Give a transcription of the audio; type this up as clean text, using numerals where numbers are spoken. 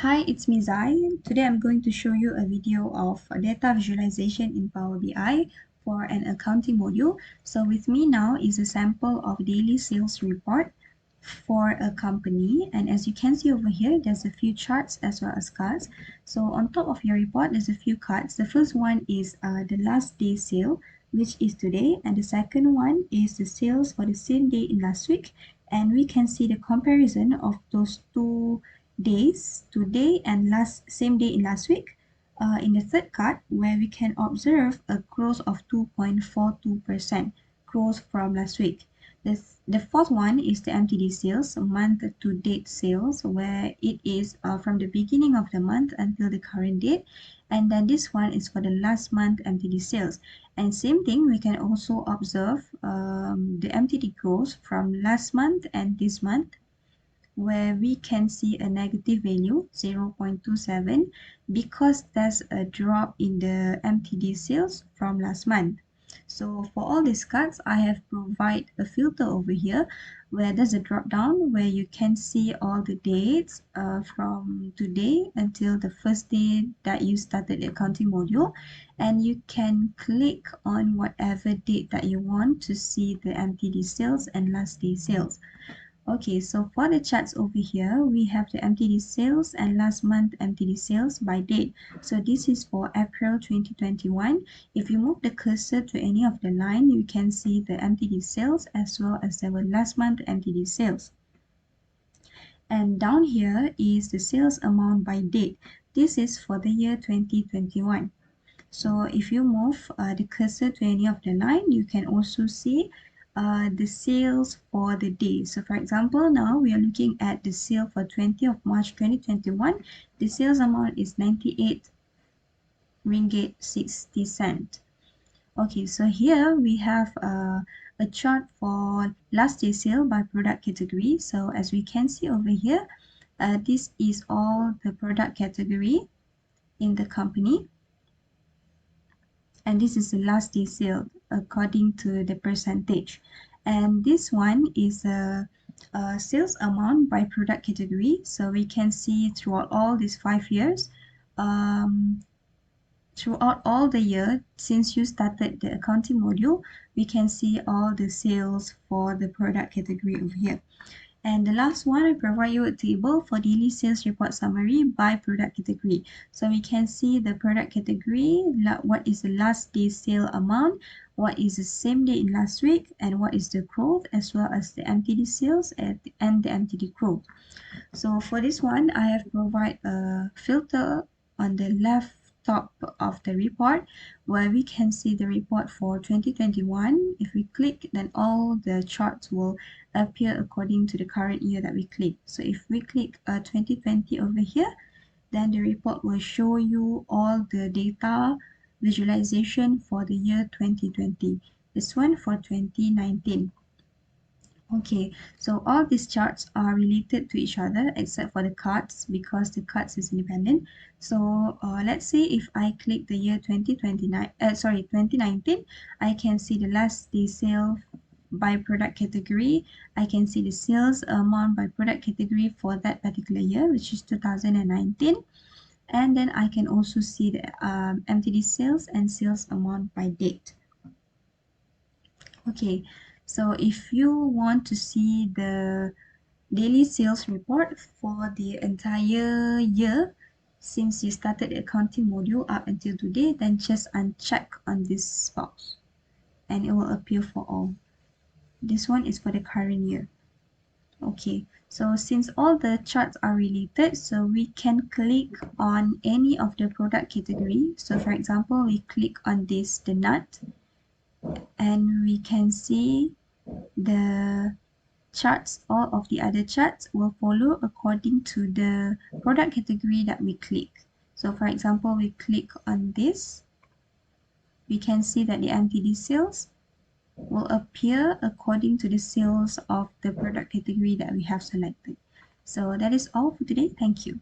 Hi, it's me Zai. Today I'm going to show you a video of data visualization in Power BI for an accounting module. So with me now is a sample of daily sales report for a company, and as you can see over here, there's a few charts as well as cards. So on top of your report, there's a few cards. The first one is the last day sale, which is today, and the second one is the sales for the same day in last week, and we can see the comparison of those two days, today and last same day in last week. In the third card, where we can observe a growth of 2.42% growth from last week. The fourth one is the MTD sales, month to date sales, where it is from the beginning of the month until the current date. And then this one is for the last month MTD sales. And same thing, we can also observe the MTD growth from last month and this month, where we can see a negative value 0.27 because there's a drop in the MTD sales from last month. So for all these cards, I have provided a filter over here where there's a drop down where you can see all the dates from today until the first day that you started the accounting module, and you can click on whatever date that you want to see the MTD sales and last day sales. Okay, so for the charts over here, we have the MTD sales and last month MTD sales by date. So this is for April 2021. If you move the cursor to any of the line, you can see the MTD sales as well as the last month MTD sales. And down here is the sales amount by date. This is for the year 2021. So if you move the cursor to any of the line, you can also see the sales for the day. So for example, now we are looking at the sale for 20th of March 2021. The sales amount is 98 ringgit 60 cent. Okay, so here we have a chart for last day sale by product category. So as we can see over here, this is all the product category in the company. And this is the last day sale according to the percentage. And this one is a sales amount by product category. So we can see throughout all these 5 years, throughout all the year since you started the accounting module, we can see all the sales for the product category over here. And the last one, I provide you a table for daily sales report summary by product category. So we can see the product category, what is the last day sale amount, what is the same day in last week, and what is the growth, as well as the MTD sales and the MTD growth. So for this one, I have provided a filter on the left top of the report where we can see the report for 2021. If we click, then all the charts will appear according to the current year that we click. So if we click 2020 over here, then the report will show you all the data visualization for the year 2020. This one for 2019. Okay, so all these charts are related to each other except for the cards because the cards is independent. So let's say if I click the year 2019, I can see the last day sale by product category. I can see the sales amount by product category for that particular year, which is 2019. And then I can also see the MTD sales and sales amount by date. Okay, so if you want to see the daily sales report for the entire year since you started the accounting module up until today, then just uncheck on this box and it will appear for all. This one is for the current year. Okay, so since all the charts are related, so we can click on any of the product category. So for example, we click on this, the nut, and we can see the charts, all of the other charts will follow according to the product category that we click. So for example, we click on this, we can see that the MTD sales will appear according to the sales of the product category that we have selected. So that is all for today. Thank you.